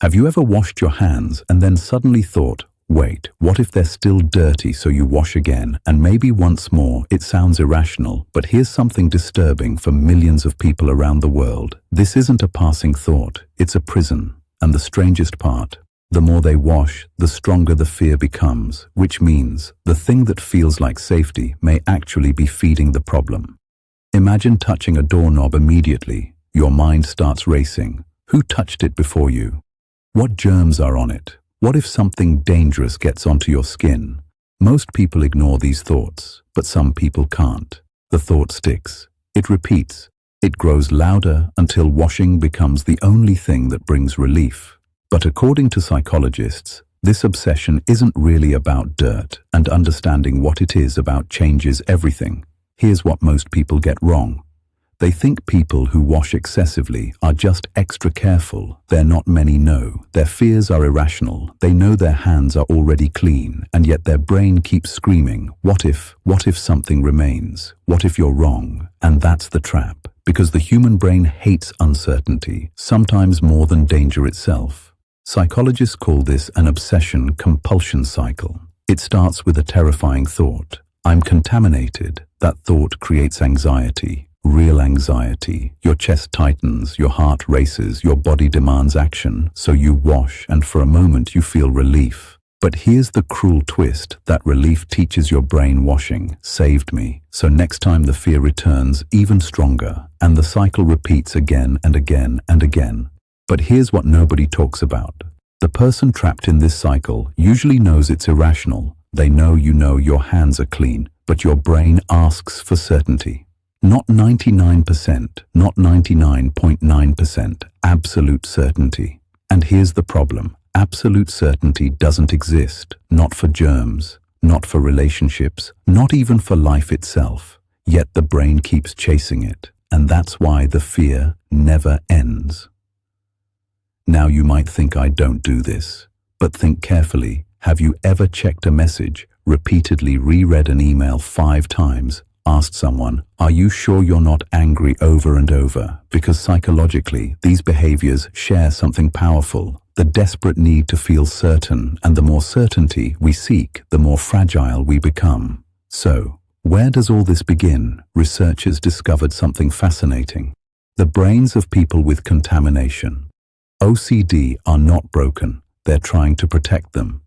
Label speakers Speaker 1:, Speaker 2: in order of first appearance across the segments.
Speaker 1: Have you ever washed your hands and then suddenly thought, wait, what if they're still dirty, so you wash again, and maybe once more? It sounds irrational, but here's something disturbing for millions of people around the world. This isn't a passing thought, it's a prison. And the strangest part, the more they wash, the stronger the fear becomes, which means the thing that feels like safety may actually be feeding the problem. Imagine touching a doorknob immediately. Your mind starts racing. Who touched it before you? What germs are on it? What if something dangerous gets onto your skin? Most people ignore these thoughts, but some people can't. The thought sticks. It repeats. It grows louder until washing becomes the only thing that brings relief. But according to psychologists, this obsession isn't really about dirt, and understanding what it is about changes everything. Here's what most people get wrong. They think people who wash excessively are just extra careful. They're not. Many know. Their fears are irrational. They know their hands are already clean, and yet their brain keeps screaming, what if something remains? What if you're wrong? And that's the trap, because the human brain hates uncertainty, sometimes more than danger itself. Psychologists call this an obsession-compulsion cycle. It starts with a terrifying thought. I'm contaminated. That thought creates anxiety. Real anxiety. Your chest tightens, your heart races, your body demands action, so you wash, and for a moment you feel relief. But here's the cruel twist. That relief teaches your brain washing saved me. So next time the fear returns even stronger, and the cycle repeats again and again and again. But here's what nobody talks about. The person trapped in this cycle usually knows it's irrational. They know your hands are clean, but your brain asks for certainty. Not 99%, not 99.9%, absolute certainty. And here's the problem. Absolute certainty doesn't exist, not for germs, not for relationships, not even for life itself. Yet the brain keeps chasing it, and that's why the fear never ends. Now you might think I don't do this, but think carefully. Have you ever checked a message, repeatedly reread an email 5 times, asked someone, are you sure you're not angry over and over? Because psychologically, these behaviors share something powerful, the desperate need to feel certain, and the more certainty we seek, the more fragile we become. So, where does all this begin? Researchers discovered something fascinating. The brains of people with contamination, OCD, are not broken, they're trying to protect them.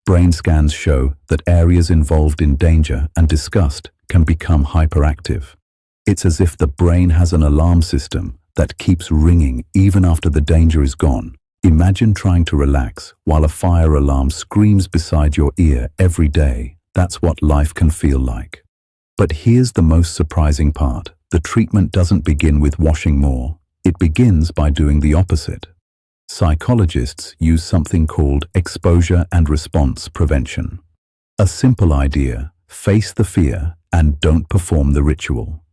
Speaker 1: Brain scans show that areas involved in danger and disgust can become hyperactive. It's as if the brain has an alarm system that keeps ringing even after the danger is gone. Imagine trying to relax while a fire alarm screams beside your ear every day. That's what life can feel like. But here's the most surprising part. The treatment doesn't begin with washing more. It begins by doing the opposite. Psychologists use something called exposure and response prevention. A simple idea: face the fear and don't perform the ritual.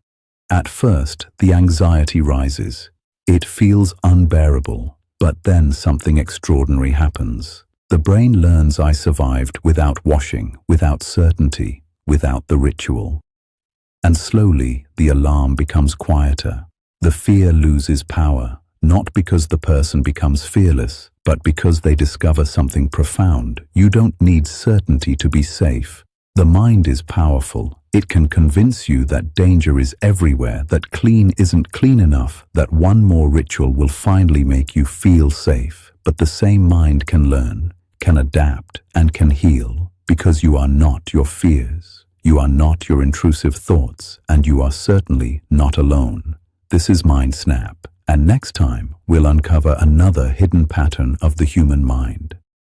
Speaker 1: At first, the anxiety rises. It feels unbearable, but then something extraordinary happens. The brain learns I survived without washing, without certainty, without the ritual. And slowly, the alarm becomes quieter. The fear loses power, not because the person becomes fearless, but because they discover something profound. You don't need certainty to be safe. The mind is powerful. It can convince you that danger is everywhere, that clean isn't clean enough, that one more ritual will finally make you feel safe. But the same mind can learn, can adapt, and can heal, because you are not your fears. You are not your intrusive thoughts, and you are certainly not alone. This is Mind Snap, and next time we'll uncover another hidden pattern of the human mind.